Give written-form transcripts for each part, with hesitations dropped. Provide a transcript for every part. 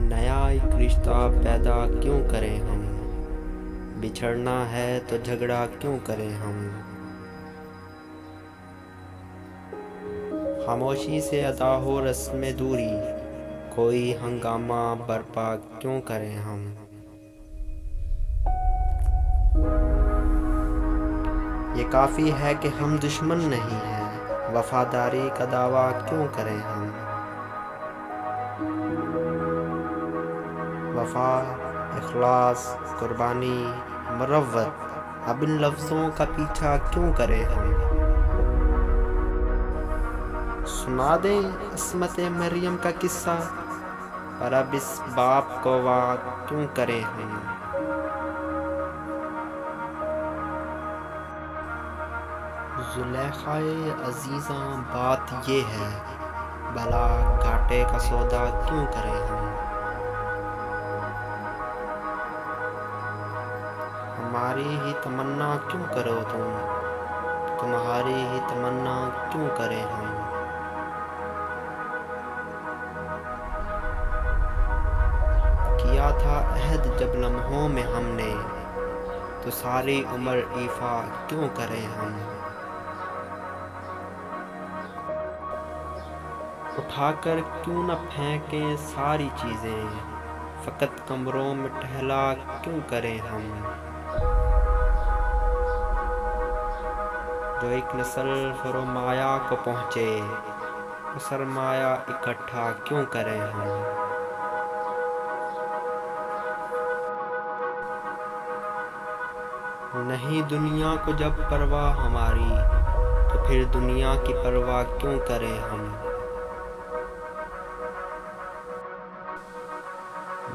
نیا ایک رشتہ پیدا کیوں کریں ہم، بچھڑنا ہے تو جھگڑا کیوں کریں ہم، خاموشی سے ادا ہو رسم دوری، کوئی ہنگامہ برپا کیوں کریں ہم۔ یہ کافی ہے کہ ہم دشمن نہیں ہیں، وفاداری کا دعویٰ کیوں کریں ہم۔ وفا، اخلاص، قربانی، مروت، اب ان لفظوں کا پیچھا کیوں کریں ہم۔ سنا دیں عصمت مریم کا قصہ، پر اب اس باپ کو وا کیوں کریں ہم۔ زلیخائے عزیزاں بات یہ ہے، بھلا گھاٹے کا سودا کیوں کریں ہم۔ ہماری ہی تمنا کیوں کرو تم، تمہاری ہی تمنا کیوں کریں ہم۔ کیا تھا عہد جب لمحوں میں ہم نے، تو ساری عمر ایفا کیوں کریں ہم۔ اٹھا کر کیوں نہ پھینکیں ساری چیزیں، فقط کمروں میں ٹہلا کیوں کریں ہم۔ جو ایک نسل فرومایہ کو پہنچے، وہ سرمایہ اکٹھا کیوں کریں ہم۔ نہیں دنیا کو جب پرواہ ہماری، تو پھر دنیا کی پرواہ کیوں کریں ہم۔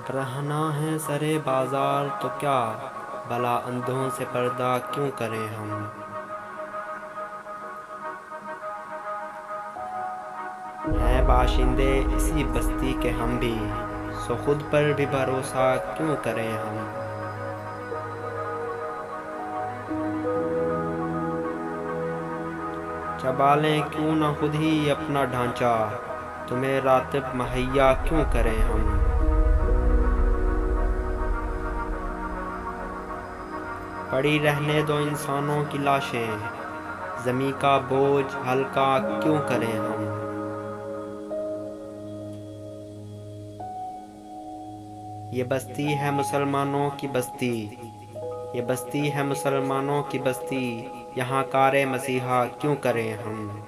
برہنہ ہے سر بازار تو کیا، بھلا اندھوں سے پردہ کیوں کریں ہم۔ ہیں باشندے اسی بستی کے ہم بھی، سو خود پر بھی بھروسہ کیوں کریں ہم۔ چبا لیں کیوں نہ خود ہی اپنا ڈھانچہ، تمہیں راتب مہیا کیوں کریں ہم۔ پڑی رہنے دو انسانوں کی لاشیں، زمیں کا بوجھ ہلکا کیوں کریں ہم۔ یہ بستی ہے مسلمانوں کی بستی، یہ بستی ہے مسلمانوں کی بستی، یہاں کار مسیحا کیوں کریں ہم۔